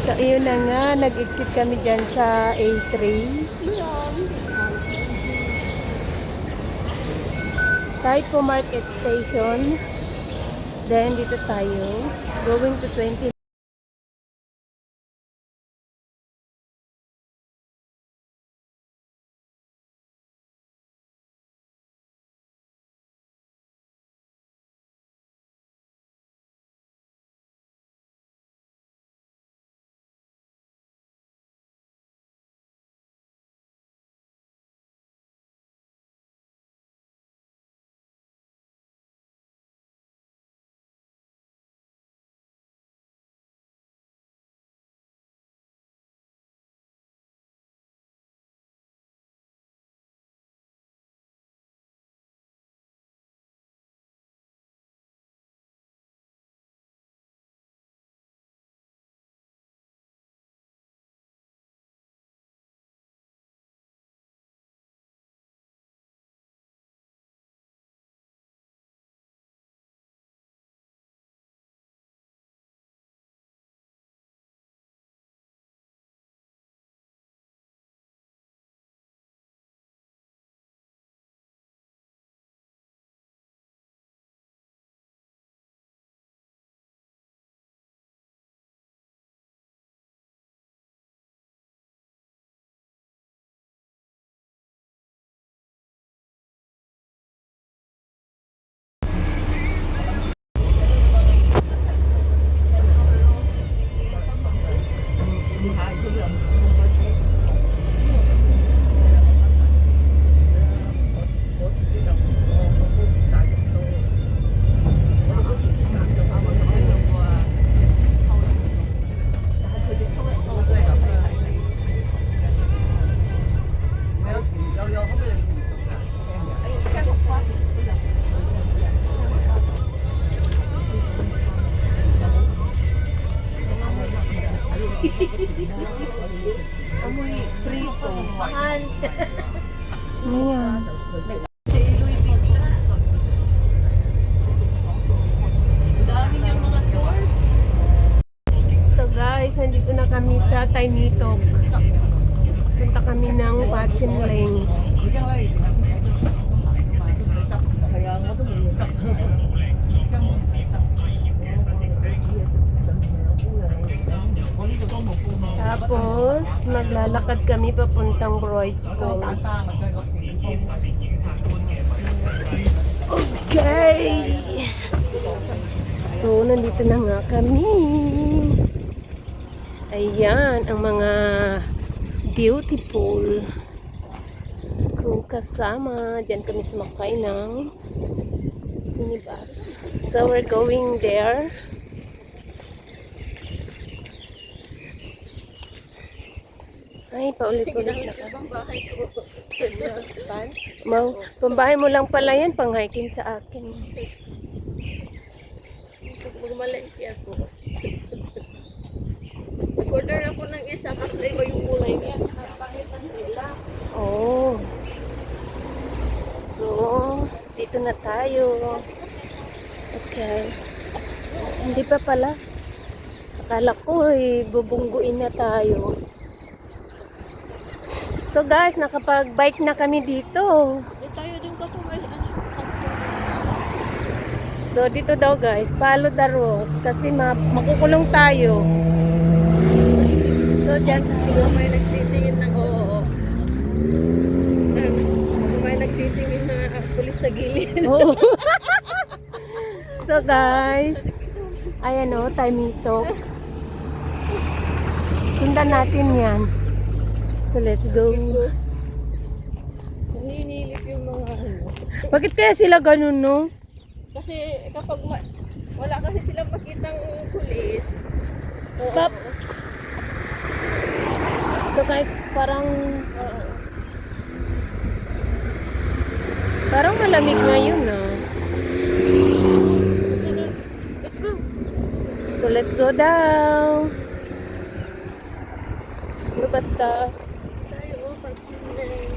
So, ayun na nga. Nag-exit kami dyan sa A3. Taiko Market Station. Then, dito tayo. Going to 20. Amoy prito. Mahal. Ayan. Dami niyang mga source. So guys, nandito na kami sa Taimitok. Punta kami ng Pachinling. Tapos, maglalakad kami papuntang Roydspool. Okay! So, nandito na nga kami. Ayan, ang mga beautiful crew kasama. Diyan kami sumakay ng minibus. So, we're going there. Ay, paulit-ulit na ka. Pambahay mo lang pala yan, pang hiking sa akin. Magmalengke ako. Nag-order ako ng isa, kaso na iba yung kulay niya. Pangitan nila. Oh. So, dito na tayo. Okay. Hindi pa pala. Akala ko, bubungguin na tayo. So guys, nakapag-bike na kami dito. Tayo din kasi may So dito daw guys, follow the rules kasi makukulong tayo. So dyan tayo. may nagtitingin ng oo. May nagtitingin na pulis sa gilid. Oo. So guys, ayan o, Taimitok. Sundan natin yan. So let's go. Naninilip yung mga ano. Bakit kaya sila ganun, no? Kasi kapag wala kasi silang makitang pulis. Oo. Pops. So guys, parang malamig ngayon, no? Let's go. So let's go down. So basta Tayo, pag-swimming.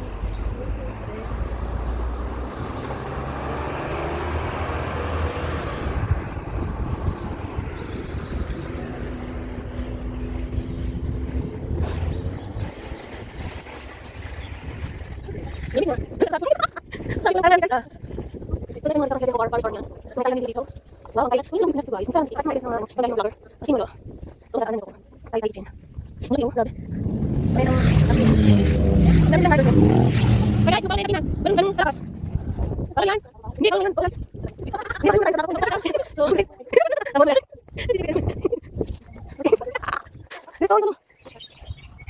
Ano guys ah? So kasi mga kasi ko bar niyan. So may kailan dito. Wow, kaya wala lang guys. Minsan kasi may mga kailan vlogger. Kasi mo. So ano ko. Ay din. Ano yung grabe. Pero dami lang ito. Kaya ito pala Pinas. Ganun takas. Para yan. Hindi ako lang oras. Hindi ako lang sa ako. So amo na. Let's all go.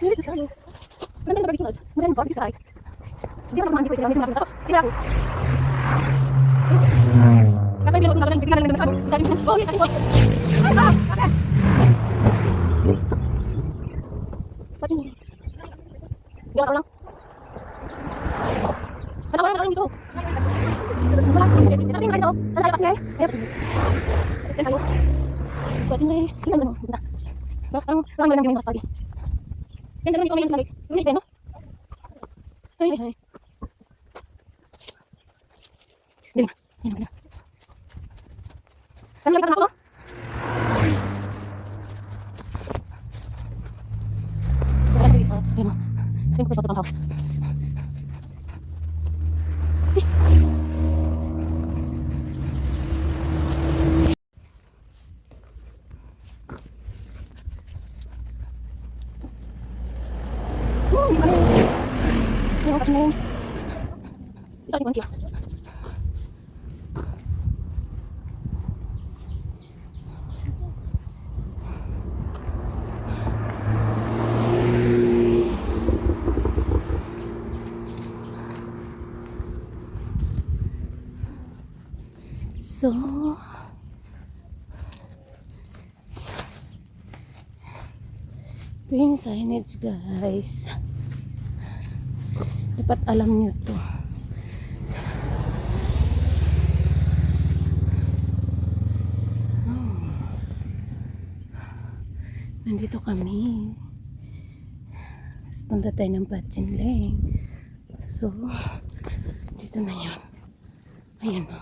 Hindi ko tayo. Ano na barbecue nuts? Ano na barbecue side? Hindi ako mandi ko ito. Hindi ko makakas. Sila ako. Kapag bilang ko lang sige lang naman sabi ko. Oh, sabi ko. Ay, ah. Pati ni. Hindi ako lang. Ano lang dito? Salah. Sa tingin kayo. Salah pa siya. Ay, pa siya. Pati ni. Hindi naman. Bakang lang lang yung mas pagi. Yan lang yung lagi. Sulit no? Ay ay. Dili. Yan. Saan lang ako? Saan lang isa? Yan. Saan ko sa house? Sorry, thank you. So, ito yung signage guys. Dapat alam nyo to. Nandito kami. Tapos punta tayo ng Patchinleng. So, dito na yun. Ayan o.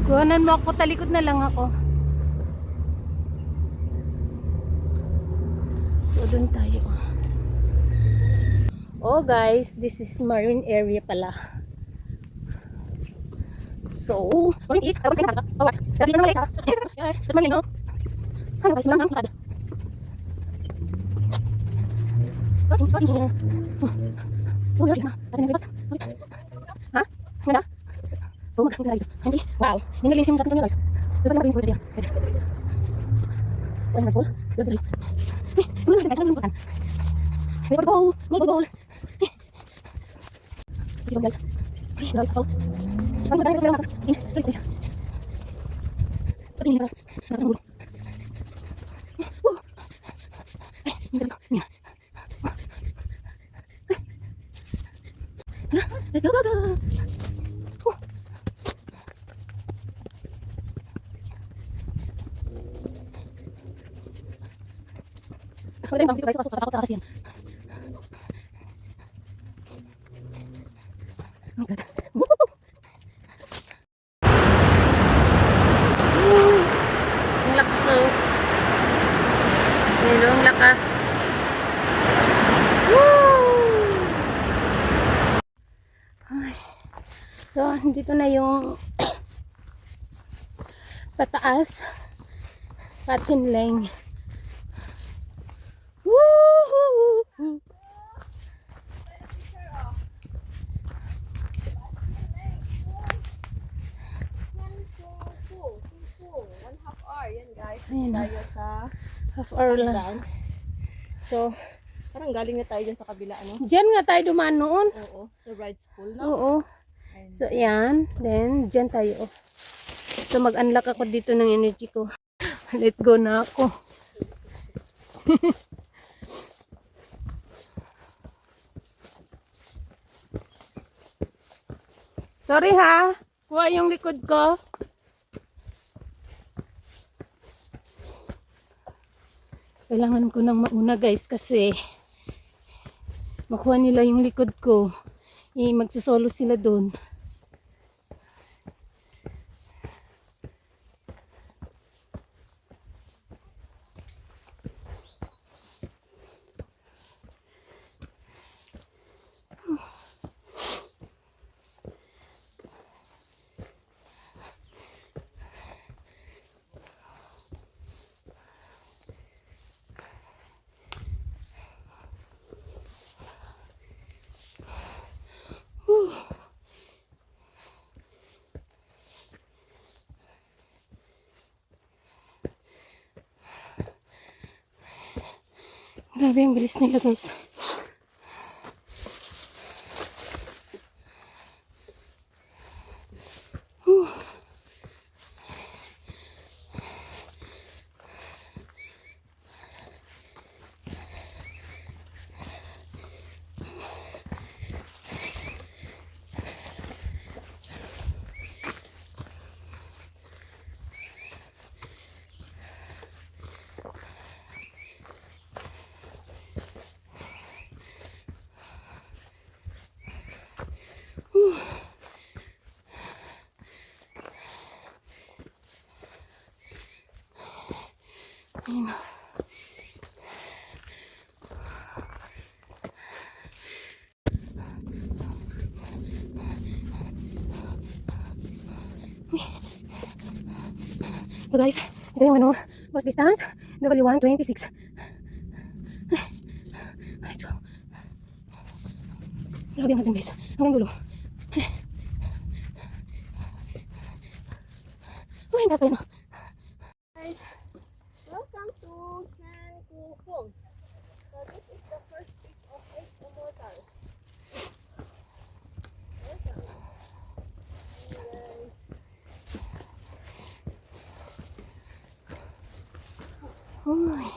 Kuhanan mo ako, talikod na lang ako. So, doon tayo. Oh guys, this is marine area pala. So, marine is, tawag kayo na. Oh, what? Dati lang naman lahat. Tapos marine, no? Ano guys, lang ang kada. Starting here. So, you're here na. Dati na lipat. Ha? Ganda? So, magkakita dito. Hindi. Wow. Nililis yung tatlo nyo guys. Dapat natin yung sulit yan. So, I'm full. Good day. Sulit natin guys. Alam mo yung may goal. May goal. Sige guys. Guys, so. Ang magkakita sa mga in. Tuloy ko siya. Pati nila. Nasa gulo. Yung sabi ko. Yan. Let's go, go, go. Ako rin, guys, pasok katakot sa akas yan. Oh my God. Ang lakas oh. Hello, ang lakas. Ay. So, dito na yung pataas. Patchinleng. Woo! Ayan na. Tayo sa Half hour lang. So, parang galing na tayo dyan sa kabila, ano? Diyan nga tayo dumaan noon. Oo, sa Bride's Pool, no? Oo. So, yan. Then, diyan tayo. So, mag-unlock ako dito ng energy ko. Let's go na ako. Sorry ha. Kuha yung likod ko. Kailangan ko nang mauna guys kasi makuha nila yung likod ko. Magsisolo sila doon. Grabe ang bilis nila guys. Ayun. So guys, ito yung bus distance, W126. Let's go. Grabe ang ating guys, hanggang dulo. Uy, ang taas pa yun. Guys, welcome to San Kupong. So this is the first peak of Lake Immortal. Welcome. Guys. Uy.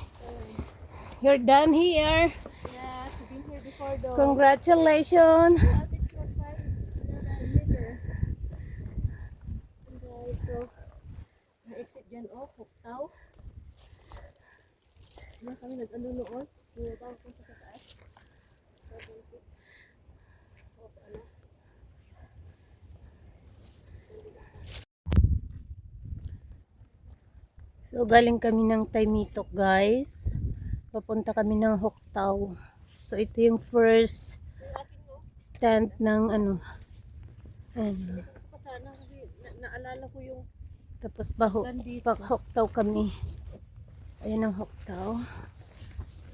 You're done here. Yeah, we've been here before though. Congratulations. But it's not 5 meter. Guys, so na-exit dyan Huktaw. Na kami nag-ano noon. Bumaba ko sa taas. So galing kami ng Taymitok guys. Papunta kami ng Huktaw. So ito yung first stand ng ano. Ayan. Sana kasi naalala ko yung Tapos Huktaw kami. Ayan ang Huktaw.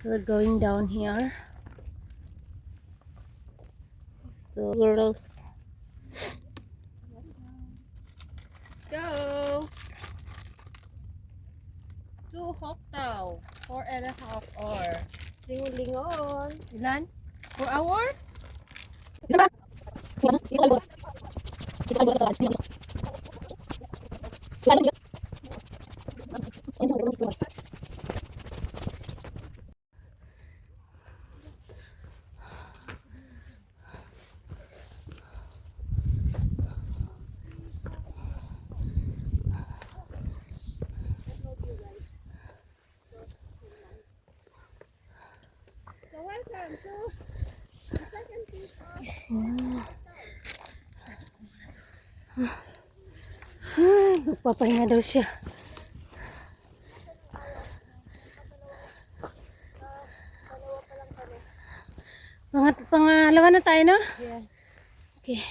So we're going down here. So girls. go to Huktaw 4.5 hours. Lingon-lingon. Ilan? 4 hours? Isa ka? Ito ka. Ito ka. So welcome to the second peak of Magpapahinga daw siya. Pangalawa na tayo, no? Yes. Okay.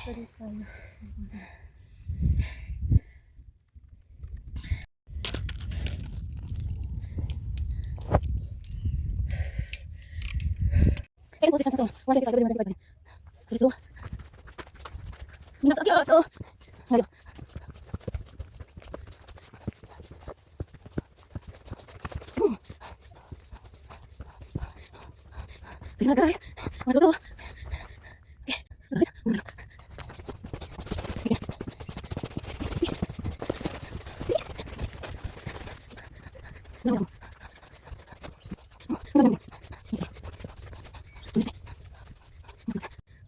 Second po distance na to. 125. So, let's go. Minap sa akyat. So, ngayon. Sige na guys. Mga dulo. Okay. Guys. Dulo. Dulo.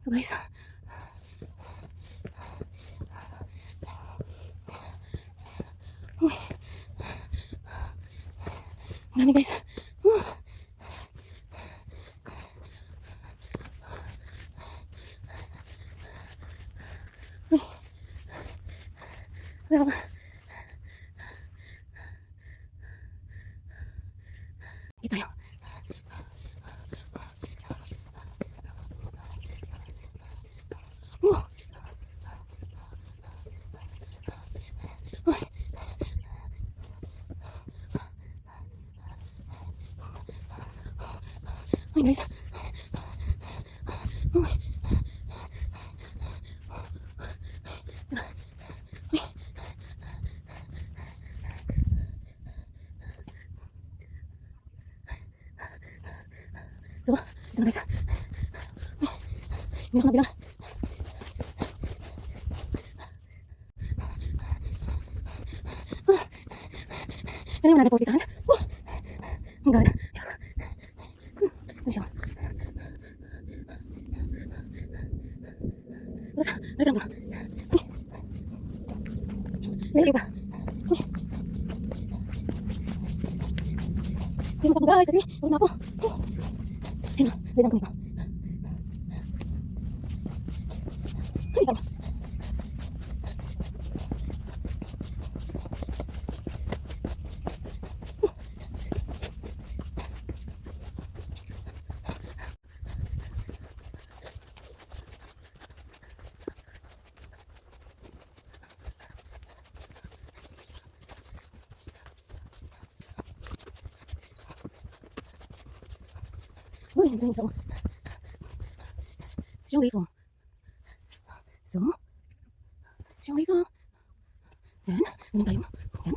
So guys. Uy. Marami guys. Dito tayo. Ay guys. So, ito na guys. Hindi ako nabilang. Ano yung nag-post itahan? Ang gana. Ano siya? Basta, nalito lang ko. Nalito pa. Hindi mo pa guys kasi huwag na ako. Ayun na, nalito ko nito. Ay, tama. Uy, ang galing sa siyang rifo. So, siyang rifo. Yan, ganyan tayo. Yan.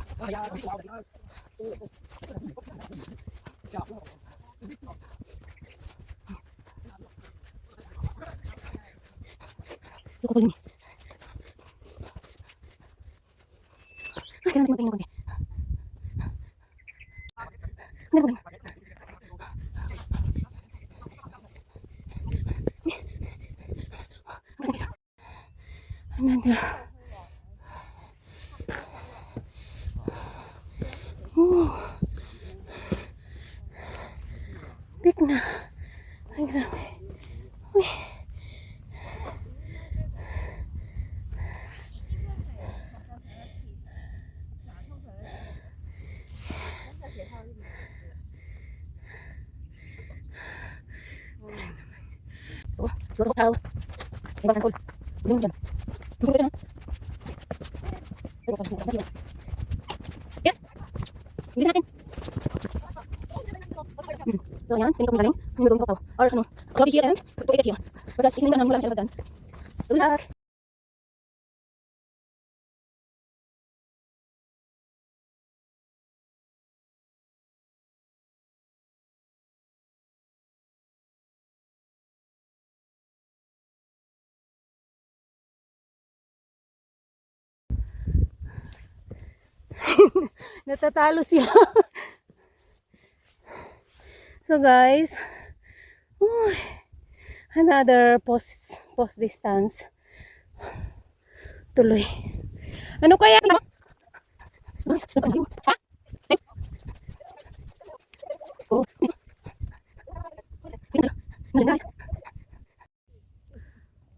So, kupal ni. Ah, kailangan natin magpahinga ng konti. Ang ganda po. Another. Oh. Big na. Ay, grabe. Uy. So, siguro ko tao. Iba ang tangkol. Hindi mo dyan. Hindi mo dyan, ha? Yes! Hindi natin. So, ayan. Pinito kong galing. Hindi mo gawin ko or ano. Cloud it here and put it here. Because isang daan, wala masyadong daan. So, good luck. Natatalo siya. So guys, another post distance. Tuloy. Ano kaya?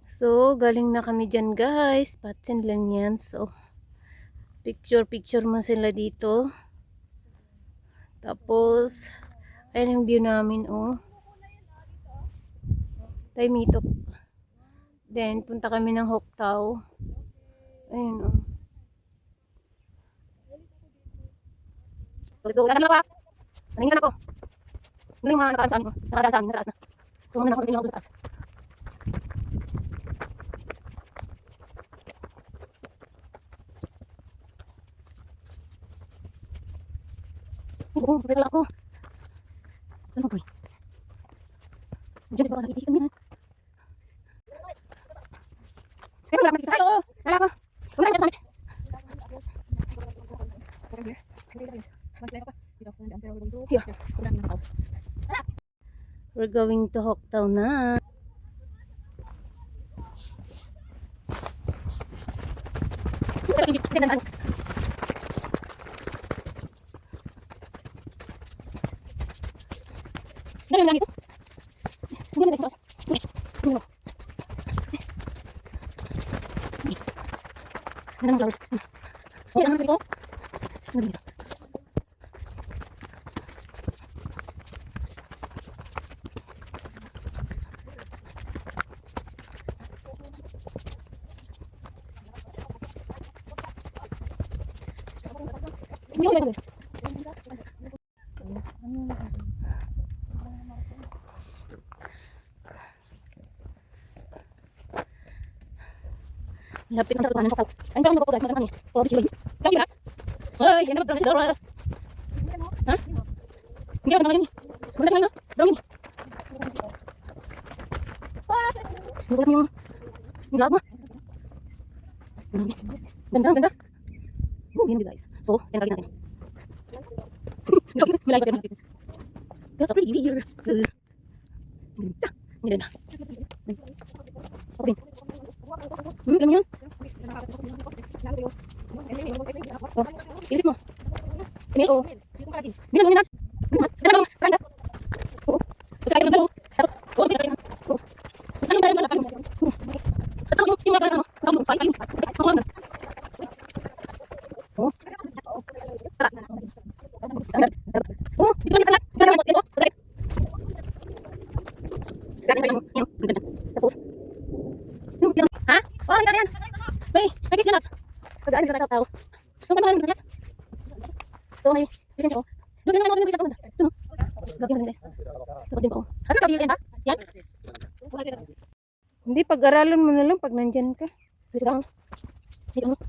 So, galing na kami dyan guys. Patsin lang yan. So, picture mo sila dito. Tapos, ayun yung view namin, oh. Taymitok. Then, punta kami ng Hoktao. Ayun, oh. So, let's go. Lalakad na ako, ha? Naningan ako. Ano yung mga nakaraan sa amin, oh? Nakaraan sa amin, nasa taas na. So, muna na ako, tingin ako sa taas. Oo, prepare lang ako. Saan mo, boy? Diyan, isa ako nakikitikan niya. Pero wala nakikita tayo. Wala ako. Huwag na natin sa We're going to Hoktao na. Ano lang ito? Hindi na nagsipas. Hindi mo. Ano naman flowers? Hindi ko may lapit na sa tutunan ko. Ay, parang nagpo guys, magandang so, hindi ko. Kami guys. Ay, yan na ba Dora? Ha? Hindi ako ngayon. Wala sa ngayon. Dami. Wala yung vlog mo. Ganda. Yan guys. So, send natin. Malay ko tayo natin. Got a pretty here. Ganda. Okay. Alam mo yun? Oh, ilisip mo. Emil, oh. Bilang mo yun, Nats. Dala mo, kain ka. Oo. Tapos kain ka ng dalaw. Tapos, oo, pinag-kain ka. Oo. Tapos anong dalaw mo? Tapos yung mga dalaw mo, nakam mo, kain. Ako ang oo. Tara. Oo, dito lang kalas. Dala mo, dito. Pagkain. Kain mo, yan. Tapos. Ha? Oh, hindi yan. May kit yan, Nats. Sagaan nila tayo sa tao. Yung panahan mo, Nats. So, may kit yan, oh. Doon naman ako yung sa banda. Ito, no? Lagyan mo rin, guys. Tapos din pa, oh. Asa ka, yan ba? Yan? Hindi, pag-aralan mo na lang pag nandyan ka. Sige lang. Dito, oh.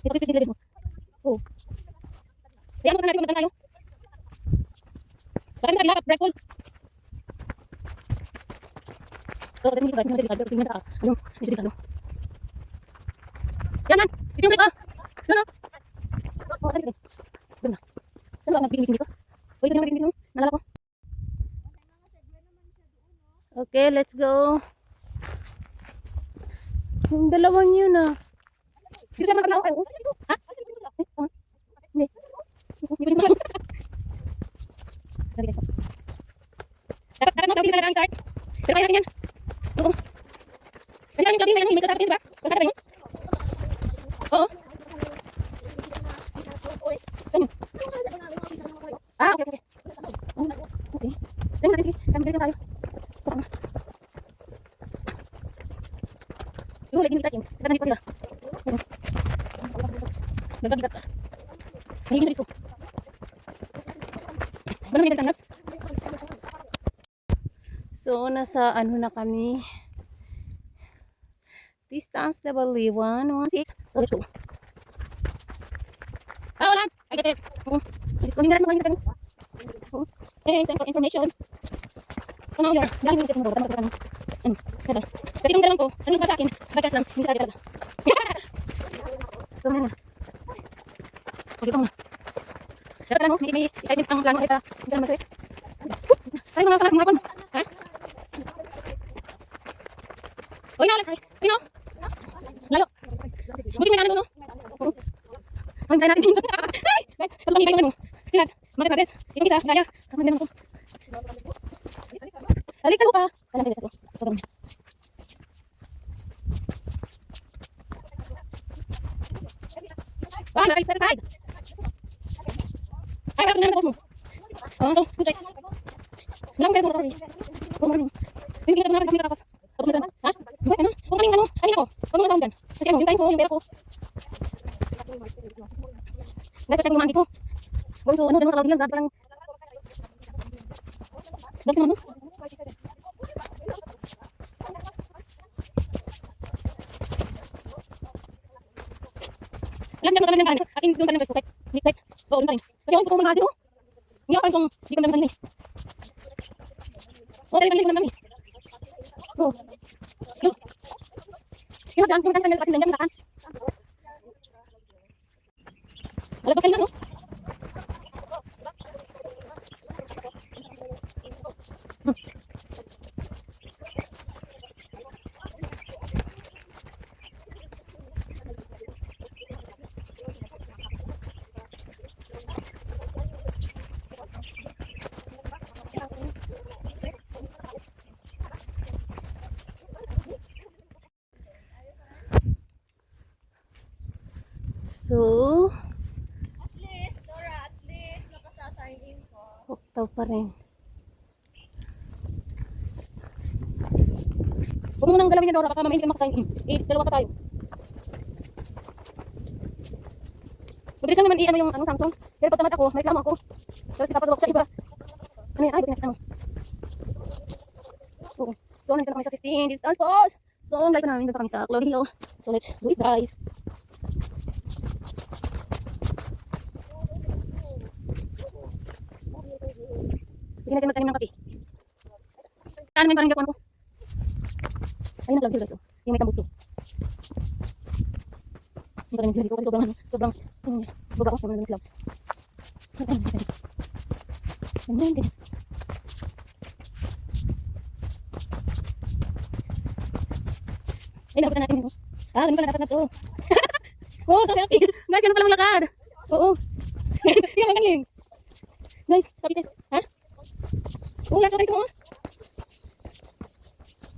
Dito, sila din, oh. Oh. Kaya mo natin magandang tayo. Bakit na kailangan, break hold. So, pagdating dito guys, hindi natin tingnan taas. Ayun, dito dito. Yan yan! Dito yung break ha! Doon ha! Oh, dito. Doon na. Saan ba ang nagbigay dito? Uy, dito yung dito. Nalala ko. Okay, let's go. Yung dalawang yun ah. Dito siya magkakalaw kayo. Ha? Hindi. Hindi ko dito. Lagi guys. Dapat mo dito talaga ang start. Pero kaya natin yan. Oo. Kasi lang yung clubbing, may magkasakit yun, diba? Magkasakit ba yun? Oo. Saan yun? Ah, okay. Okay. Saan natin, sige. Kami dito tayo. Siguro, lagi nag-start yun. Kasi nandito sila. Nagkabigat pa. Nahigin sa disco. Ano may gantang naps? So, nasa ano na kami. Distance level 116. So, let's go. Ah, wala. I get it. Kung hindi na rin mga yung eh, thanks for information. So now you're galing yung mo. Tama ka ano. Kada. Kasi yung dalawang ko, ano para sa akin? Bagkas lang. Hindi sa akin talaga. So, ano na. Okay, ito muna. Dapat ano, may excited ang plano kita. Hindi ka naman ito eh. Ay, mga kapon. Ha? Uy, na, ulit. Uy, no. Layo. Buti may nanin mo, no? Ang tayo natin dito. Ay! Guys, pagpang ibay naman mo. Kasi lads, mga kapatid. Itong isa, saya. Kamag naman ko. Alik sa lupa. Alam tayo sa lupa. Sobrang niya. Ah, nakay, certified. Ay, harap naman ako mo. So, good choice. Wala akong pera mo, sorry. Good morning. Yung kita na kami kakakas. Tapos na ha? Buhay, ano? Kung kaming ano, amin ako. Huwag mo na dyan. Kasi ano, yung time ko, yung pera ko. Guys, kasi gumaan dito. Going to, ano, dun sa Saudi yan. Grabe parang... Grabe naman, no? Alam niya kami ng bahan. As in, doon pa rin ng first type. Type. Oo, doon pa rin. Kasi ako, kung mga dito. Hindi ako parang kung hindi ko naman eh. Oo, dali ko naman eh. Oo. Yung magdaan kasi nandiyan yung nakaan. Alam ko kanina, no? So, At least, Dora, at least, nakasasign in ko. huktaw pa rin. Huwag mo nang galawin niya, Dora. Baka mamaya hindi ka makasign in. Eh, dalawa pa tayo. Mabilis lang naman i-ano yung Samsung. Pero pag tamad ako, may reklamo ako. Tapos ipapagawa ko sa iba. Ano yan? Ay, buti na. Oo. So, nandito na kami sa 15 distance post. So, ang live pa namin, dito kami sa Glory Hill. So, let's do it, guys. Hindi natin magtanim ng kape. Saan may parang gakuan ko? Ayun ang Glory Hill, guys. Oh. Yung may tambuto. Hindi pa rin sila dito kasi sobrang baba ko, sobrang slabs. Ganyan. Ay, nabutan natin ito. Ganun pala dapat nabso. Oo, so happy. Guys, ganun pala maglakad. Oo. Yung magaling. Guys, sabi guys. Ha? Oo, lakad tayo mo.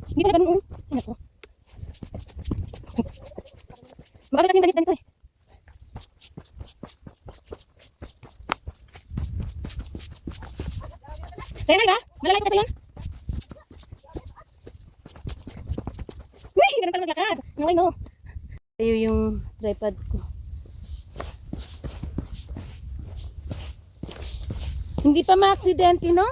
Hindi pala ganun. Ano po? Baka kasi yung ganito eh. Kaya nga ba? Malalay ko kasi yun. Uy, ganun pala maglakad. Okay, no. Tayo yung tripod ko. Hindi pa ma-aksidente, no?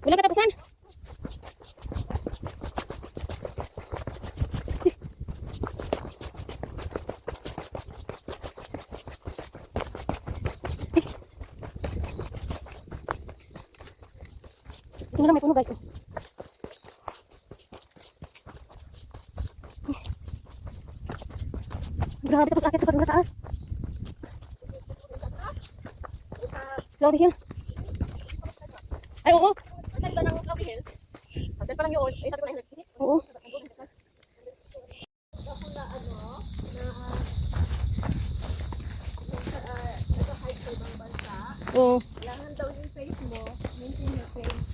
Walang katapusan. Ito na lang may puno, guys. Grabe, tapos akit pa doon sa taas. Glory Hill. Ay, oo. Ang ganda ng Glory Hill. Hagdan pa lang yun. Ay, sabi ko na yun. Oo. Nag-hike sa ibang bansa. Oo. Kailangan daw yung face mo, maintain your face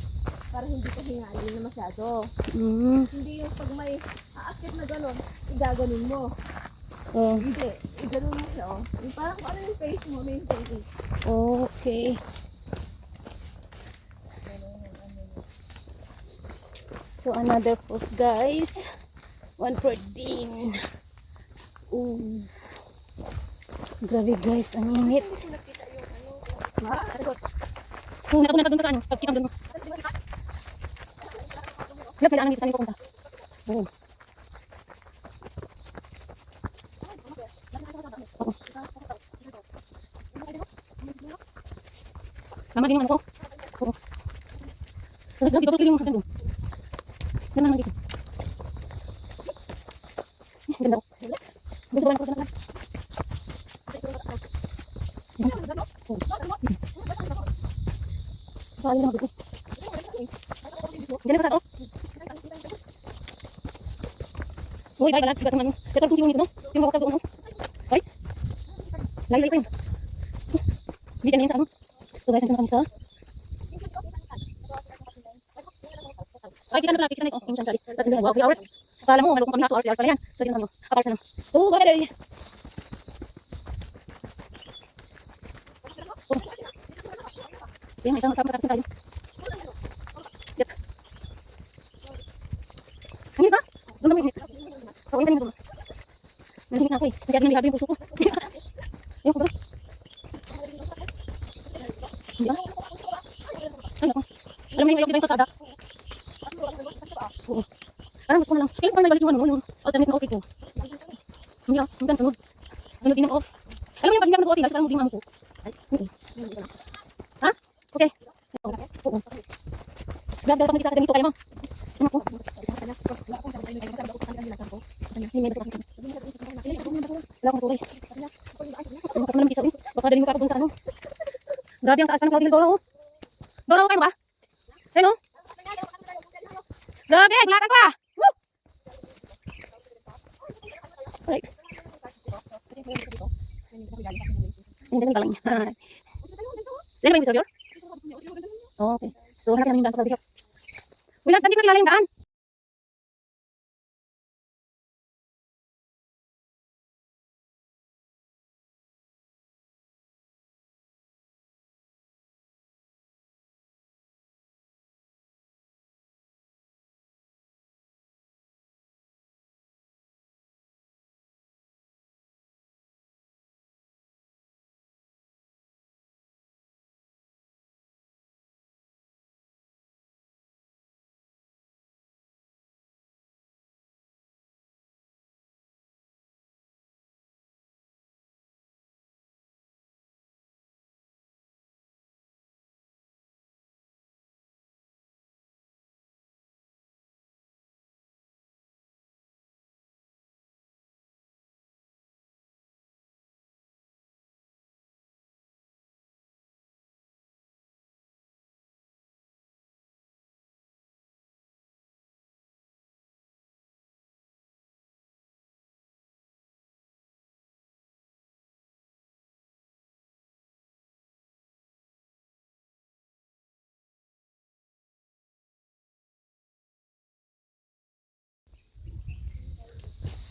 para hindi ka hingalin na masyado. Hindi yung pag may aakit na gano'n, igaganon mo. Oo. Hindi, iganon mo siya. Oh. Yung parang kung ano yung face mo, maintain it. Okay. So, another post, guys. 114. Ooh. Grabe, guys. Ang init. Kung nakapuna pa doon sa ano, pagkita mo doon. Love, kailangan dito tayo pupunta. Oo. Oo. Mama, din yung ano ko. Oo. Tapos dito ko yung hagdan doon. Yan naman dito. Ganda ko. Gusto ko lang ako doon. Kaya lang dito. Diyan na sa ato. Uy, bye galad. Sibat naman. Ito kung sino nito, no? Yung hawak doon, no? Ay. Lay pa yun. Hindi ka na yun sa ano. So guys, nandun na kami sa... Ay, kita na traffic. Kita na ito. Yung sandali. That's in the 2 hours. Akala mo, malukong kami na 2 hours. 3 hours pala yan. So, dito na kami. Apart na lang. So, go ahead. Yan, ito matapos na tayo. Yep. Ang init ba? Doon naman init. Oo, yung kanina doon. Nalihimik na ako eh. Masyado nang lihado yung puso ko. Ayun ko ba? Hindi ah. Ay, ako. Alam mo yung ayaw kita yung kasada. Oo. Parang gusto ko na lang. Kailan pa may balik yung ano mo, yung alternate na okay ko. Hindi ah, minsan sunod. Sunod din ako off. Alam mo yung pag hindi ako nag-OT, parang hindi mo amo ko. Ay, okay. Ha? Okay. Oo. Grabe, dapat magkita ka ganito, kaya mo. Ano ko? May basa ka. Wala akong suray. Ano ka naman isaw eh. Baka dali mo pa ako dun sa ano. Grabe ang taas pa ng Claudine Doro. Doro, kayo ba? Ayun oh. Grabe, gulatan ko ah. Woo! Alright. Hindi na balang niya. Sino ba yung Mr. Oh, okay. So, hanapin namin yung daan sa Claudine. kilala yung daan.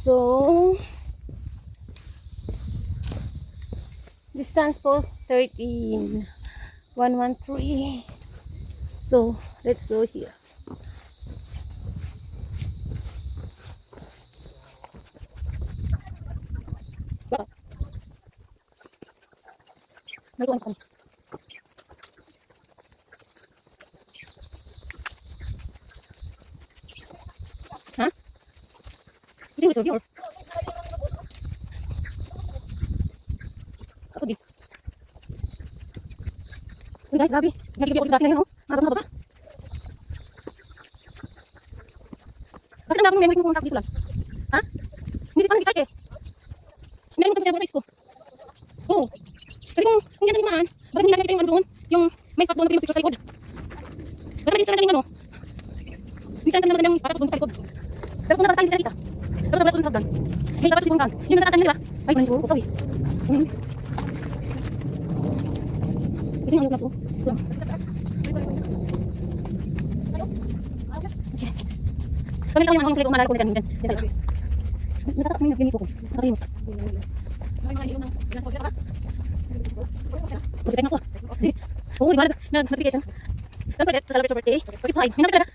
So, distance post 113. So, let's go here. May tuwan kami. Ha? Hindi mo reserve yun. Ako di. Uy guys, grabe. Nagigib ako dito na yun, oh. Mga ba? Bakit ang memory mo kung dito lang? Ha? Hindi pa nag-start eh. Hindi mo ito sa ko. Oo. Kasi kung yan ang limaan, bakit hindi natin yung ano doon? Yung may spot doon na yung picture sa likod. Bakit may picture natin yung ano? Picture natin yung spot tapos doon sa likod. Tapos kung nakatayin sa kita. Tapos nabalat doon sa hagdan. May dapat yung hagdan. Yung nakatayin nila. Ay, manin ko. Ikaw eh. Ito yung ayok na po. Pag ito yung mga umalala ko na dyan. Natatak mo yung pinito ko. Nakarimot. Pagkakain ako. Oo, di ba? Nag-notification. Don't forget to celebrate your birthday. 45. May naman talaga.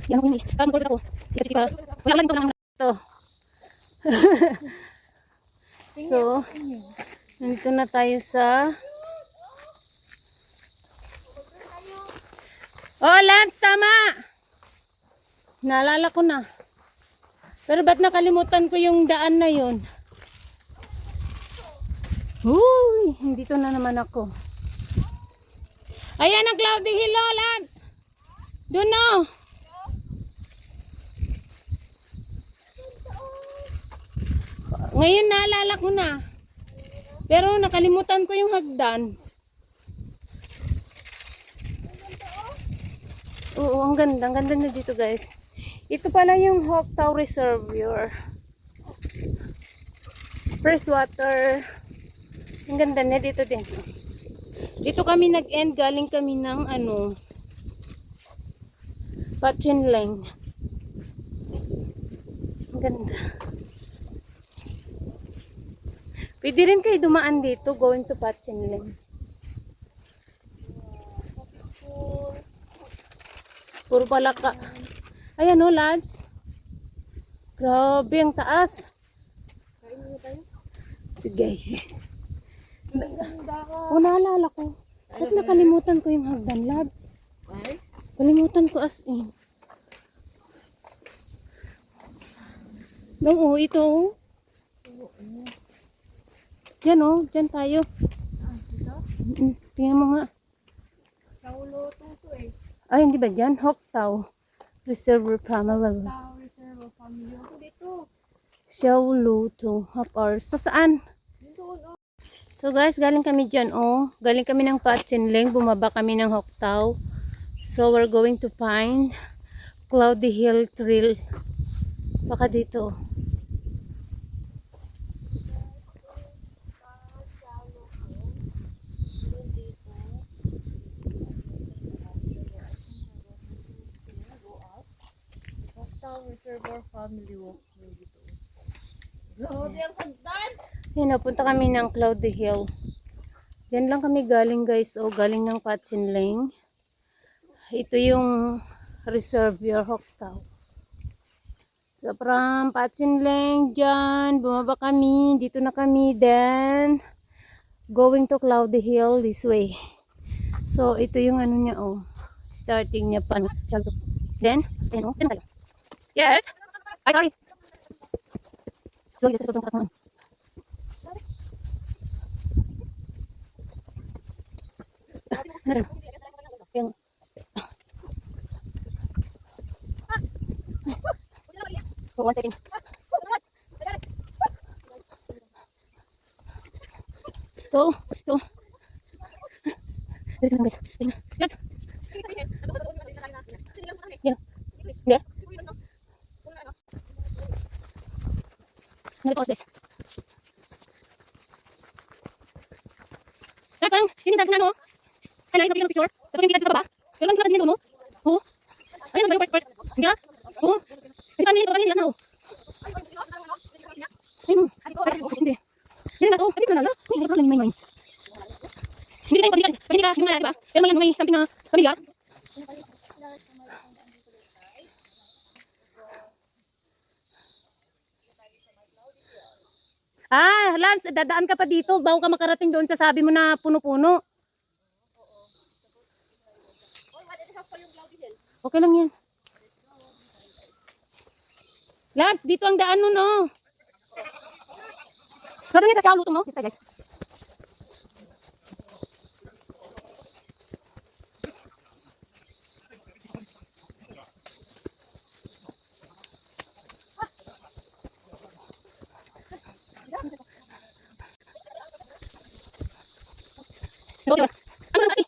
Yan ako yun eh. Parang mag-order ako. Sige pa. Wala lang ito lang. Ito. So, nandito na tayo sa... Oh, Lance, tama! Naalala ko na. Pero ba't nakalimutan ko yung daan na yun? Uy, dito na naman ako. Ayan ang Cloudy Hill, oh, Labs! Doon no! Ngayon naalala ko na. Pero nakalimutan ko yung hagdan. Oo, ang ganda. Ang ganda na dito, guys. Ito pala yung Hoctau Reservoir. Fresh water. Ang ganda na dito din. Dito kami nag-end. Galing kami ng ano, Patchinleng. Ang ganda. Pwede rin kayo dumaan dito, going to Patchinleng. Puro palaka. Ayan o, Labs. Grabe, ang taas. Sige. O, naalala ko. Ba't nakalimutan ko yung hagdan, Labs? Kalimutan ko as in. Oo, ito o. Diyan o, diyan tayo. Tingnan mo nga. Kaulo to eh. Ay, hindi ba dyan? Hoctau Reservoir Primary. Tao, reserve, family. Ako dito. Xiaolu to half hours. So, saan? Doon, oh. So, guys, galing kami dyan, oh. Galing kami ng Patchinleng. Bumaba kami ng Hoctau. So, we're going to find Cloudy Hill Trail. Baka dito. Town Reservoir Family Walkway dito. Grabe ang hagdan! Yan, napunta kami ng Cloudy Hill. Diyan lang kami galing guys. O, galing ng Patsinling. Ito yung Reservoir Hoktao. So, from Patsinling dyan, bumaba kami. Dito na kami. Then, going to Cloudy Hill this way. So, ito yung ano niya, oh. Starting niya pa. Then, ayun, oh. Dyan tayo. Yes? Ay, sorry. So, yes, sobrang taas naman. Meron. Yung... Oh, 1 second. So, dito lang guys. Yes. Yan. Hindi. Hindi ko guys. Parang, yun yung sabi na no. Highlight natin ng picture. Tapos yung kita sa baba. Pero lang kita din no. Oo. Ayun ba yung first. Hindi na. Oo. Kasi paano yun? Paano yun? Ayun. Hindi. Hindi na. Oo. Hindi na. Hindi na. Hindi na. Hindi ka yung hindi ka yung malala, diba? Pero may something na familiar. Ah, Lance, dadaan ka pa dito bago ka makarating doon sa sabi mo na puno-puno. Okay lang yan. Lance, dito ang daan nun, no? So, doon yung sa lutong, no? Dito tayo, guys. Ano kasi?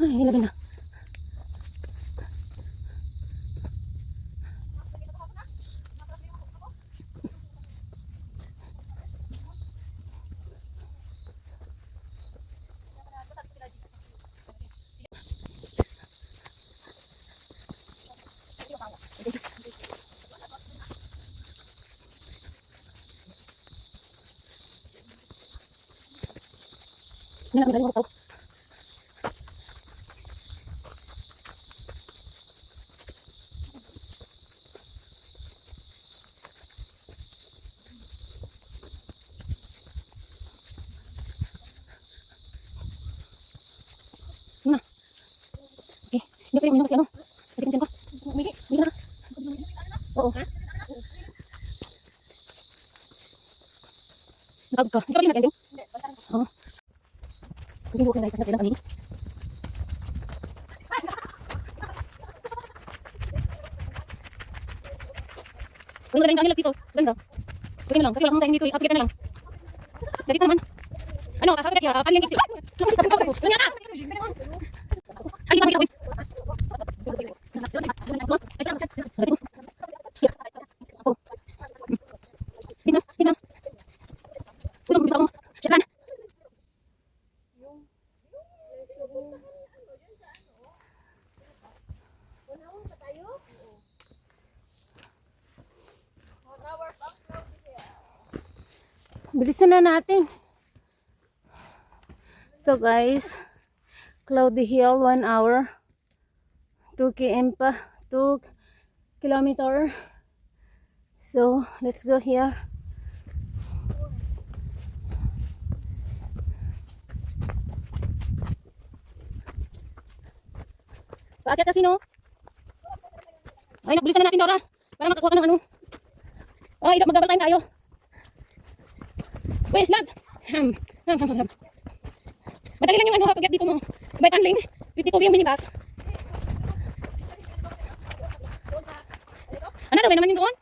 Ay, ilagay na. Hindi na kami galing ako. Ano? Okay. Hindi ko yung minum kasi ano. Sakit yung tiyan ko. Hindi na. Oo. Nakagod ka. Hindi ka ba yung nag-ending? Oo. Hindi ko kailangan kasi kailangan kami. Uy, magaling ka nila dito. Ganda. Okay na lang. Kasi wala akong sayang dito. Update na lang. Dito naman. Ano? Kakagad kaya. Paling yung exit. Ano nga ka? Hindi pa makita. Sino? Sino? Gusto mo siya lang. Bilisan na natin. So guys, Cloudy Hill 1 hour. 2 km pa. 2 kilometer. So, let's go here. Paakyat kasi no? Ay, nakbilisan na natin Dora. Para makakuha ka ng ano. Ay, magdabal tayong tayo. Wait, lads. Madali lang yung ano, pag-get dito mo. By Panling, 52 yung minibus. Ano daw, may naman yung doon?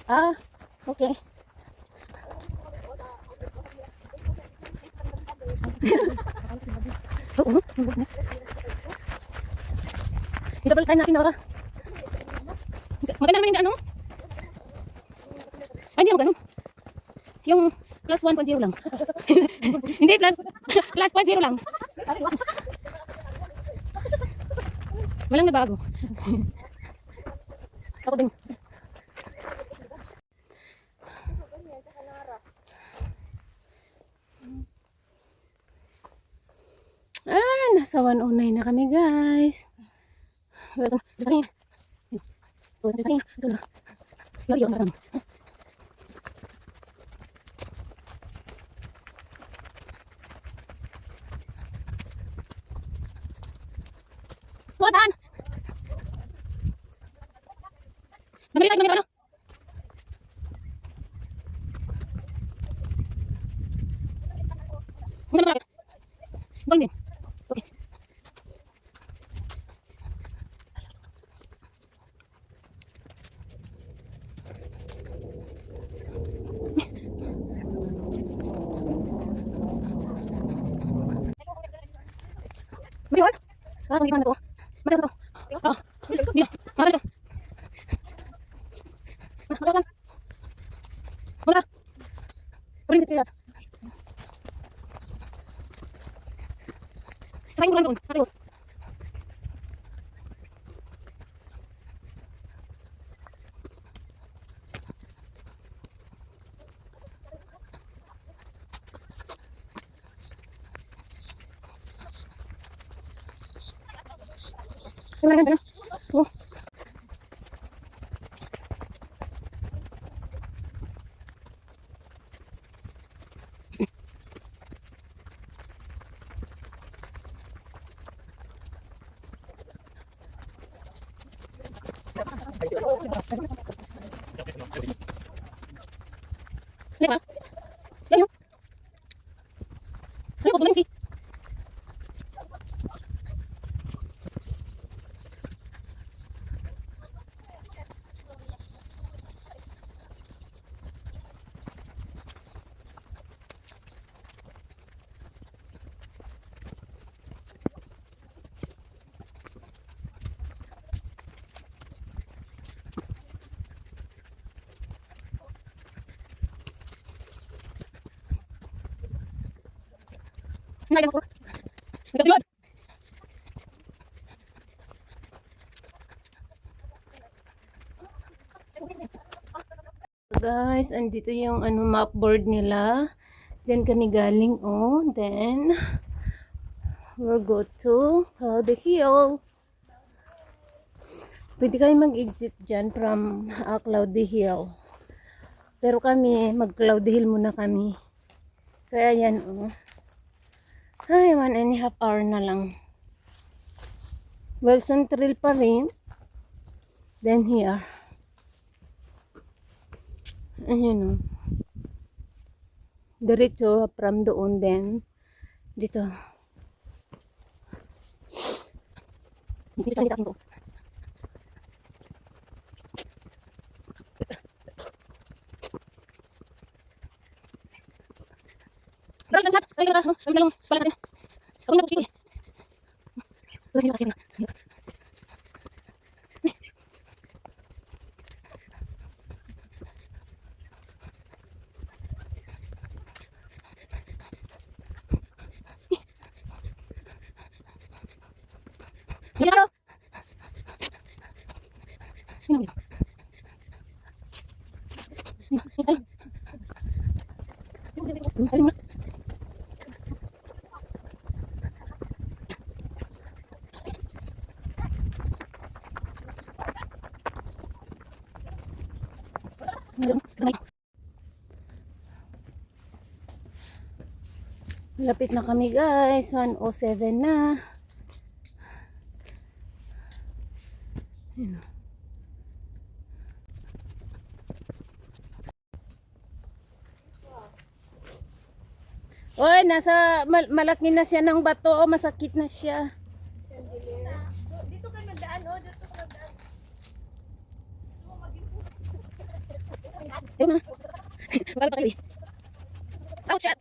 Ah, okay. Oo, i-double time natin, Nora. Maganda naman yung ano? Ay, hindi ako ganun. Yung plus 1.0 lang. Hindi, plus 0 lang. Walang nabago. Ako din. Nasa 109 na kami, guys. Buatan! Nabalik tayo mga ano? Huwag na malapit. Ball din. Okay. Mariwas? Ah, hindi pa na to. Mariwas na to. Ah, hindi. Mahal ito. Mariwas. Muna. Uring sa tiras. Sakayin mo lang doon. Mariwas. Oh. Ano ba? Yan yun. Ano ba? Si Nailang ko. Nagkatiwad. Guys, andito yung ano map board nila. Diyan kami galing, oh. Then we'll go to Cloudy Hill. Pwede kayo mag-exit dyan from Cloudy Hill. Pero kami, mag-Cloudy Hill muna kami. Kaya yan, oh. Ay, 1.5 hour na lang. Wilson Trail pa rin. Then here. Ayan, oh. Diretso from doon then dito. Hindi ka sa akin ko. Balik ka. Balik ka. Balik ka yung pala natin. Ako na po siya. Tulad niyo kasi na. Hindi na. Sino gusto? Ayun na. Lapit na kami, guys. 1:07 na. Ayan. Oy, nasa malaki na siya ng bato. Oh, masakit na siya. Dito kayo magdaan, oh. Dito kayo magdaan. Bakit pa kayo eh? Out shot!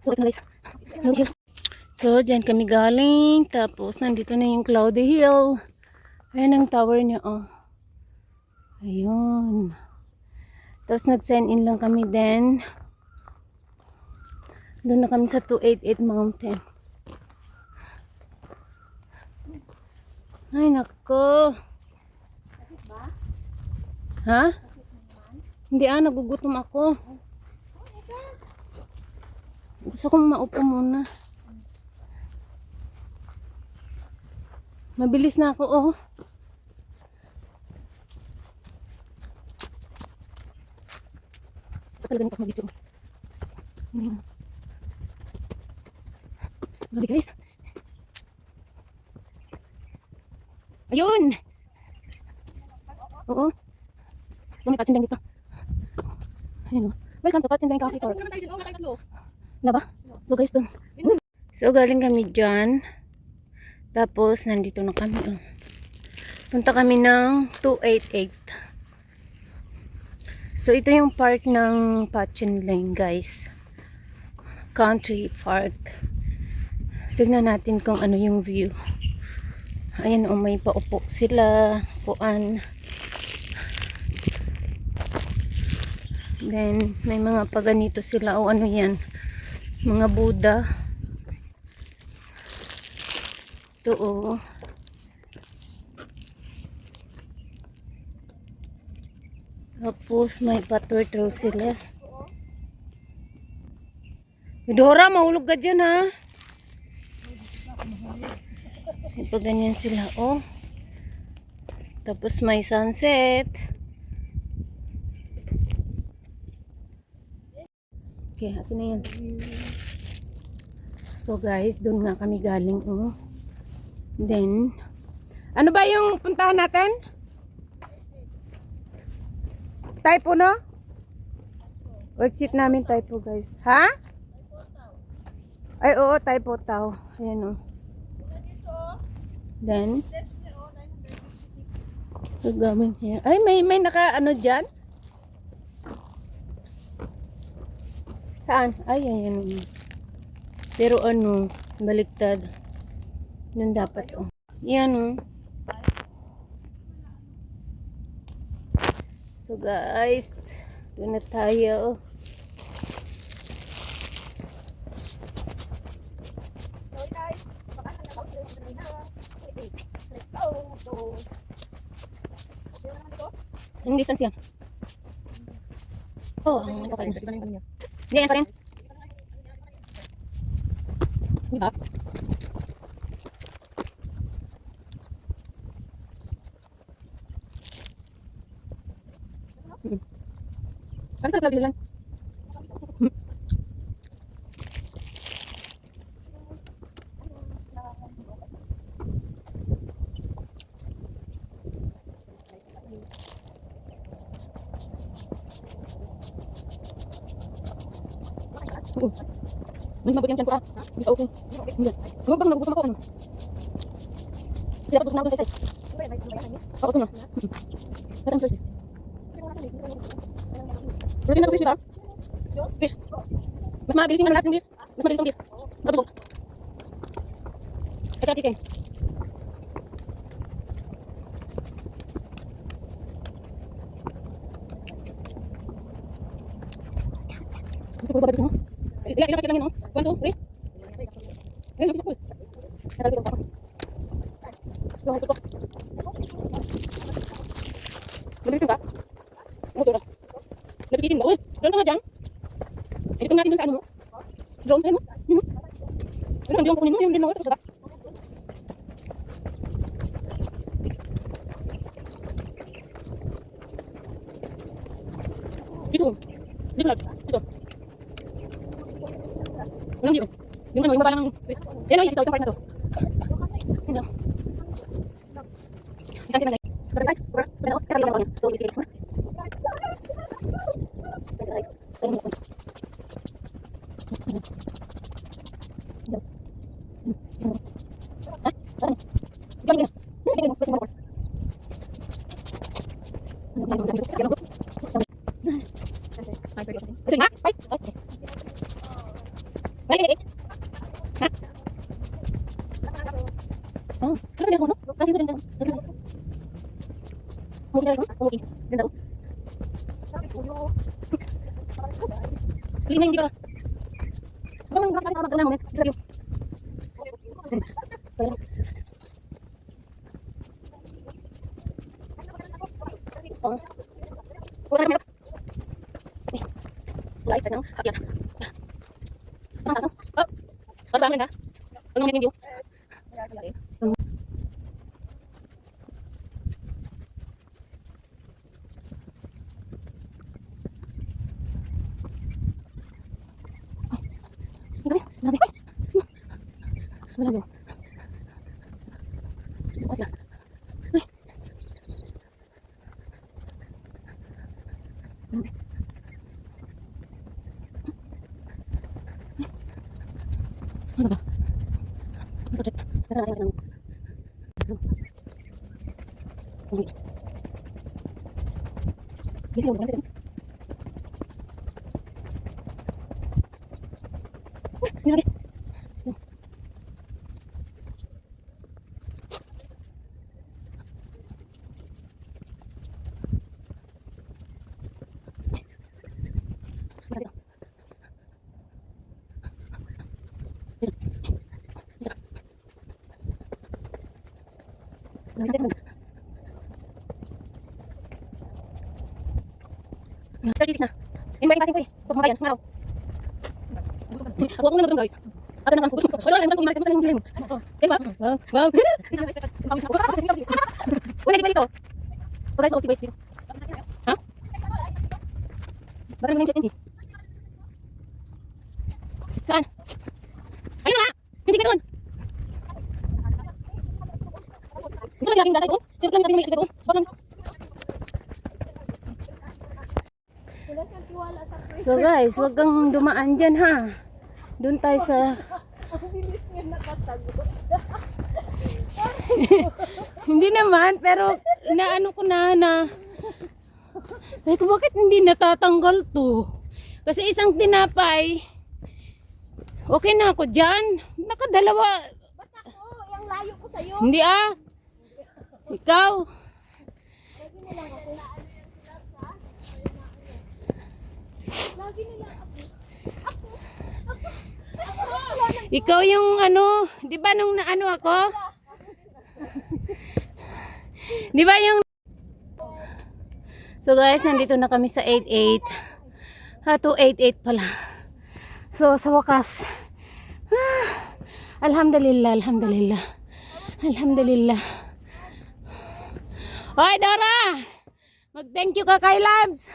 So, ito na guys. Cloudy Hill. So, dyan kami galing. Tapos, nandito na yung Cloudy Hill. Ayan ang tower niya, oh. Ayun. Tapos, nag-sign in lang kami din. Doon na kami sa 288 Mountain. Ay, nako. Ha? Hindi nagugutom ako. Gusto kong maupo muna. Mabilis na ako, oh. Talaga nito mag-video. Grabe guys. Ayun! Oo. So may patsin lang dito. Ayun o. Welcome to Patsin Lang Coffee Talk. Wala ba? So guys, dun. So, galing kami dyan. Tapos, nandito na kami, oh. Punta kami ng 288. So, ito yung park ng Patsin Lane, guys. Country Park. Tignan natin kung ano yung view. Ayan, oh, may paupo sila. Puan. Then, may mga paganito sila. O, ano yan? Mga Buddha. Ito, oh. Tapos, may pa-turtle sila. Dora, mahulog ka dyan, ha? May pa ganyan sila, oh. Tapos, may sunset. Okay, atin na yan. So, guys, doon nga kami galing, oh. Then, ano ba yung puntahan natin? Typo, no? O, exit namin Typo, guys. Ha? Ay, oo, Typo tao. Ayan, oh. Then, gagaming here. Ay, may naka, ano dyan? Saan? Ay, ayan. Pero ano, baliktad. Nun dapat, oh. Yan, oh. So, guys, doon na tayo. Anong distance yan? Oh, okay. Hindi, yan pa rin. Di ba? Ano ka lang lang? May mabot yung tiyan ko ah. Hindi ka okay. Hindi. Huwag bang nagugutom ako ano? Sila pa gusto na ako sa site. Oo, ito na. Natang choice eh. Protein na fish dito ah. Fish. Mas mabilis yung lahat yung beef. Mas mabilis yung beef. Mabusog. Ito chicken. Ito ko ba dito mo? Ilang kapit lang yun, no? 1, 2, 3. Ayun, lapit ako. Natalapit ako. Yung hanggang ko. Mabilis ba? Ano ito? Napipitin ba? Uy, drone ka nga dyan. Edit natin dun sa ano mo. Drone, ayun mo. Yun mo. Pero hindi yung kukunin mo, yun din mo. Ito, sarap. Dito. Dito lang. Dito. Walang view. Yung ano, yung baba ng... Yan o, ito, itong part na to. Yan o. So, isip. Clean hindi ba? Bang bang tama tama moment. Lagi. Oh. Kuha na. So ayos na. Akyat. Ang aso. Oh. Pagbangan na. Ang mga video. Grabe. Grabe. Asya. Ay. Grabe. Ano ba? Masakit. Nasaan natin ang... Ulit. Bisa lang, grabe. Grabe. Start na. Invite natin ko eh. Pagmakayan, ngaraw. Huwag mo na guys. Ako na sugot. Wala lang kung i-market mo sa yung mo. Diba? Wow. Uy, dito. So guys, wait dito. Ha? Bakit mo yung saan? Ayun na! Hindi ka doon! Ito lang yung aking data ko. Sino lang sabi mo yung isip ko? Bakit? So guys, wag kang dumaan dyan ha. Doon tayo sa... Hindi naman, pero naano ko na... Like, bakit hindi natatanggal to? Kasi isang tinapay, okay na ako dyan. Nakadalawa. Ba't ako? Yung layo ko sa'yo. Hindi ah. Ikaw. Lagi nila ako. Lagi nila ako. Ikaw yung ano, di ba nung naano ako? Di ba yung... So guys, nandito na kami sa 88. Ha, 288 pala. So sa wakas. Alhamdulillah, alhamdulillah. Alhamdulillah. Hoy Dora! Mag-thank you ka kay Labs.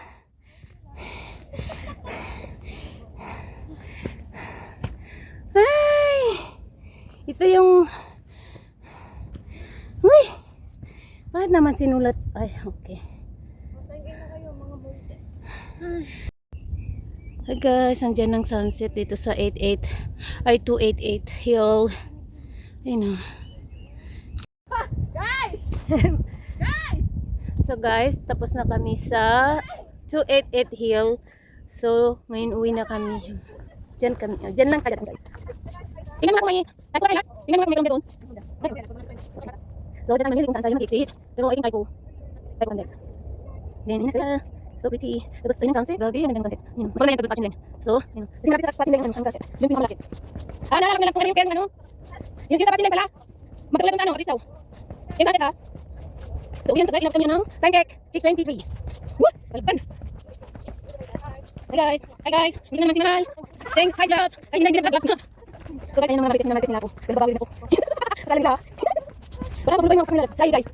Ay! Ito yung... Uy! Bakit naman sinulat? Ay, okay. Masangin na kayo mga bultes. Hi guys, andyan ang sunset dito sa 88 ay 288 hill. Ayun o. Guys! Guys! So guys, tapos na kami sa 288 hill. So, ngayon uwi na kami. Diyan kami. Diyan lang kagad guys. Tingnan mo ako may... Tingnan mo ako may doon. So, diyan namin kung saan tayo mag-exit. Pero I think tayo po next. Then, yun na sila. So pretty. Tapos yun yung sunset. Grabe, yung sunset. Yun. So, ganyan yung Patchin Lane. So, yun. Kasi malapit sa Patchin Lane ang sunset. Yung pinakamalapit. Naalala ko na lang kung ano yung kaya ano. Yung sa Patchin Lane pala. Magkatulad ng sa ano, Ritaw. Yung sunset ha. So, yan guys. Lapit kami ng time check. 6:23. Woo! Kalpan. Hi guys. Hi guys. Hindi naman sinahal. Saying hi jobs. Ay, hindi na nag-vlog na. So, kahit yung mga marites nila ako. Pero babawi na po. Akala nila. Wala pa yung mga kanila. Say guys.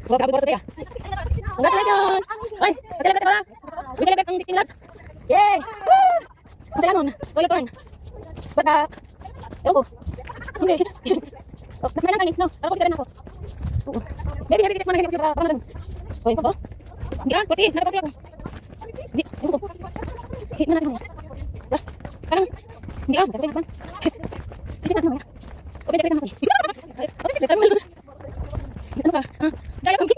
Wow, grabe ko tayo. Congratulations! Ay, mag-celebrate ka pala. We celebrate ang 16 laps. Yay! Woo! Ang saya nun. So, your turn. But, ewan ko. Hindi. Oh, nakamayan tayo, no? Ako, 47 na ako. Oo. Baby, tikman na hindi ako siya pangalan. O, yun pa ba? Hindi ah, 40. Nakapunti ako. Hindi, yun ko. Hit na natin mamaya. Ah, parang, hindi ah, sabi ko yung tikman natin mamaya. O, pwede naman ako eh. Ano si Kleta? Ano ka? Ah, jaya kami.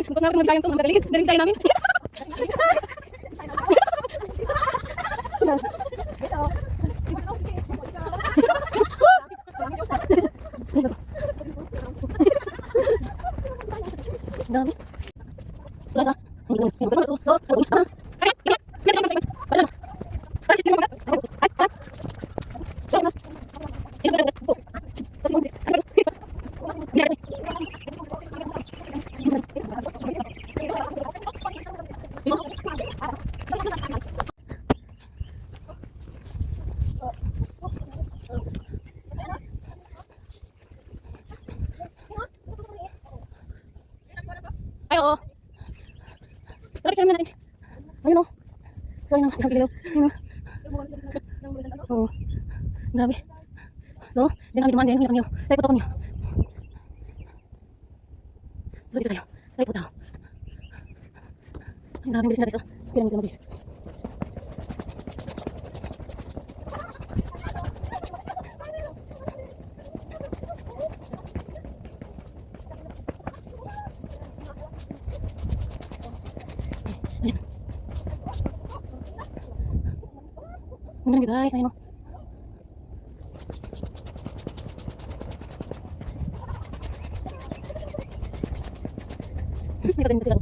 Kung saan natin mag-jaya ito, magagaling. Daling jaya namin. Dami. Sasa. Ay, oo. Tara, picture naman natin. Ayun o. So, ayun o. Ayun o. Oo. Grabe. So, dyan kami dumaan din. Hinap niyo. Tayo po niyo. So, dito tayo. Tayo po tao. Ay, grabe. Bilis na rin. So, kailangan sila mabilis. Ang galing guys, ayun o. May katayin pa sila.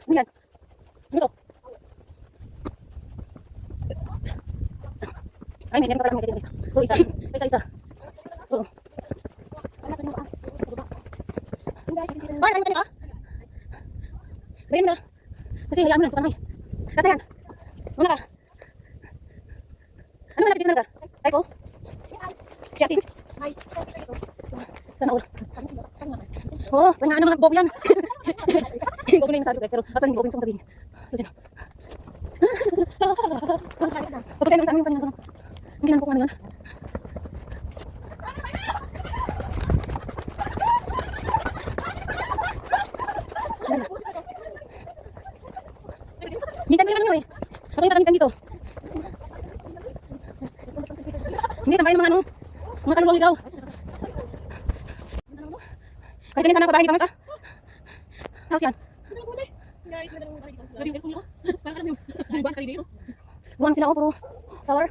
Ano yan? Ano to? Ay, may ganun pa pala may isa. So, isa. Isa. Oo. Ay, ay, ay, ah. Bayan mo na. Kasi hayaan mo na. Tukan mo eh. Kasi yan. Muna ka. Ano na napitin na ka? Typo? Chatting? Sana all. Oo, pahingaan naman ang bobo yan. Bobo na yung sabi ko guys, pero ako hindi bobo yung sabihin. So, sino? Papatay naman sa amin yung kanina. Hindi naman po kung ano yun. Mintan naman nyo eh. Ako yung tatamitan dito. Hindi, tambayin mga ano. Mga kaluluwang ikaw. Kahit ganyan sana pabahay di ba ka? Tapos yan. Guys, madalang muna dito. Sabi yung aircon nyo. Parang alam yung buwan kayo dito. Buwan sila o, puro sour.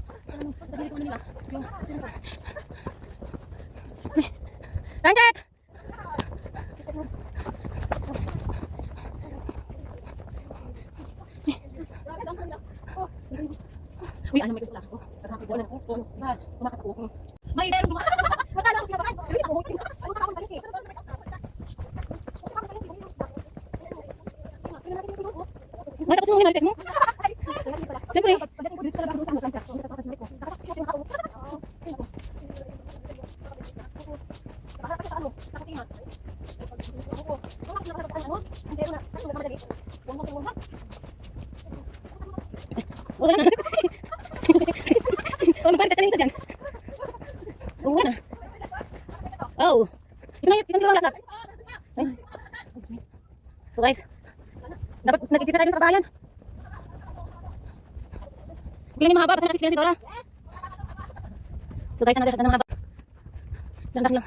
Time check! Uy, ano may gusto lang ako. Kasama ko na ako. Tumakas ako. May meron tumakas. Matala ako sinabakan. Sabi ako. Ano ka akong balik eh. May tapos mo yung marites mo? Siyempre. Wala na. Oh, magparites na yung isa dyan. Oh, wala na. Oh. Ito na siguro ang lasap. So guys, dapat nag-exit na tayo sa kabahayan. Hindi na yung mahaba, basta na 6 na si Dora. So guys, nagdadaan na mahaba. Lang lang.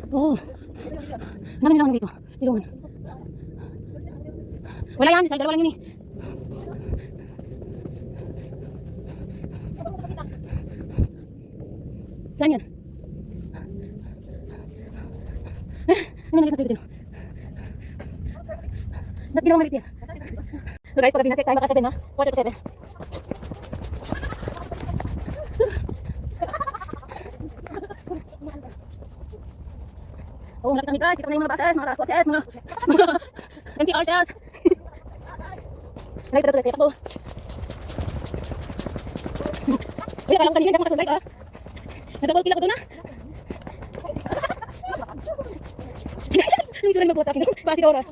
Oo. Naman nila dito. Silungan. Wala yan. Isang dalawa lang yun eh. Saan yan? Ano maliit na tuyo dyan? Ba't ginawang maliit yan? So guys, pag-gabi natin tayo maka 7 na. 4:07. Oh, malapit kami guys. Dito na yung mga buses, mga coaches, mga MTR shells. Malapit na ito guys, kaya takbo. Uy, akala ko kanina hindi ako makasumbay ka. Nag-double kill ako doon ah. Ano yung itsura ni mag-boat akin? Basi ka ora.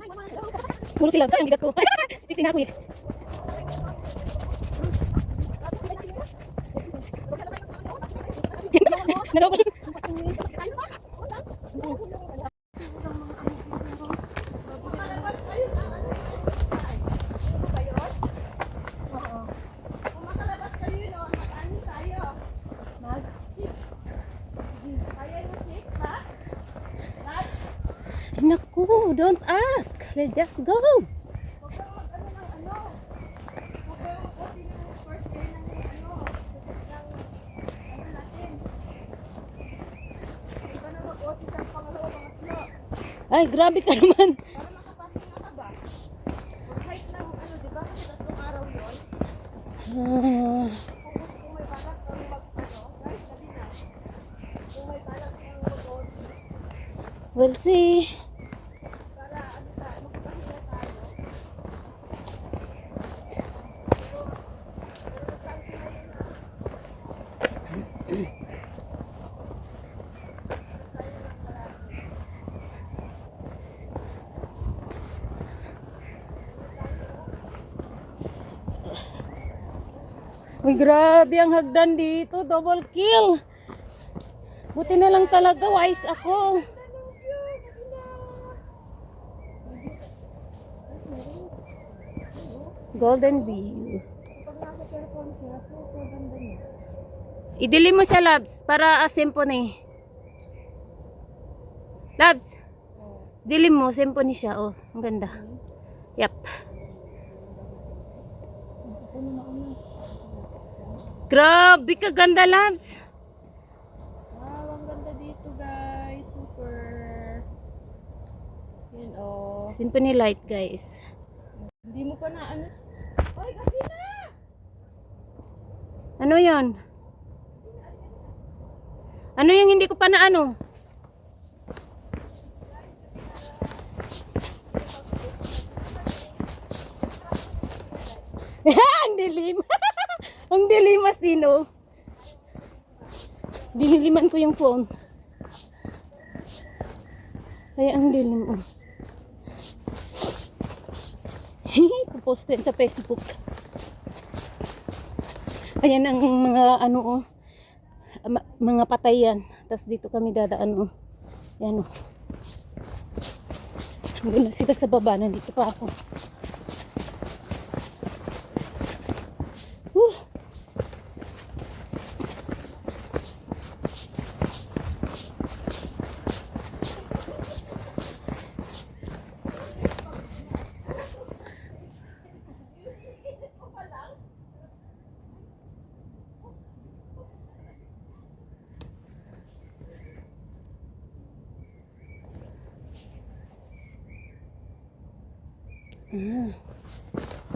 Puro sila. Saan ang bigat ko? 16 na ako eh. Nag-double. Naku, don't ask. Let's just go. Ay, grabe ka naman. We'll see. Uy, grabe ang hagdan dito. Double kill. Buti na lang talaga. Wise ako. Golden view. Idili mo siya, Labs. Para symphony. Labs. Dilim mo. Symphony siya. Oh, ang ganda. Yep. Grabe ka ganda, Labs. Wow, ang ganda dito, guys. Super. Yun, oh. Symphony light, guys. Hindi mo pa na ano. Ay, gabi na! Ano yon? Ano yung hindi ko pa na ano? Ang dilim. Ang dilim, Masino. Diniliman ko yung phone. Ay, ang dilim. Oh. Post ko yan sa Facebook. Ayan ang mga ano oh. Mga patay yan. Tapos dito kami dadaan oh. Ayan oh. Doon na sila sa baba. Nandito pa ako.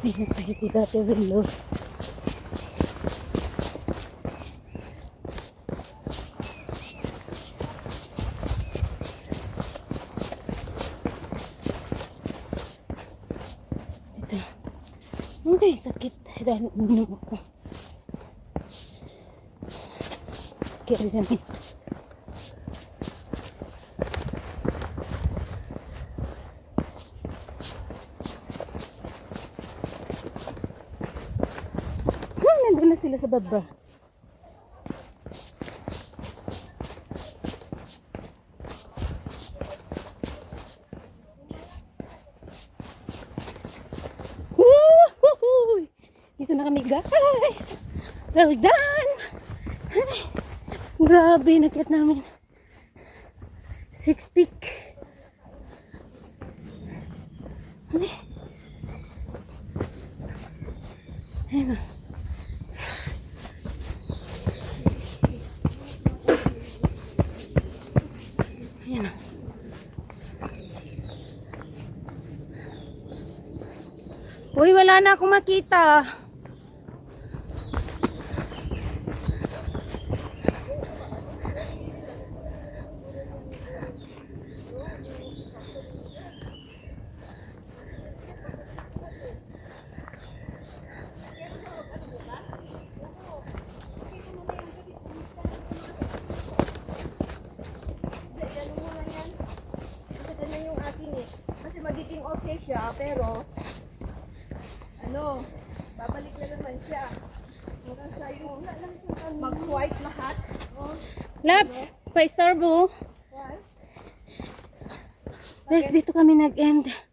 Ay, nakahiti dati relo. Dito. Okay, sakit. Dahil uminom ako. Kaya rin namin. Nandun na sila sa baba. Woohoo! Dito na kami guys. Well done. Ay, grabe, nakyat namin 6 peak. Ay. Ayun. Uy, wala na akong makita. Hindi, ano mo na yan. Kasi ganyan yung akin eh. Kasi magiging okay siya, pero ano, babalik na naman siya. Hanggang sa yung mag-white lahat. Oh, Labs, pa-istorbo. white. Guys, dito kami nag-end.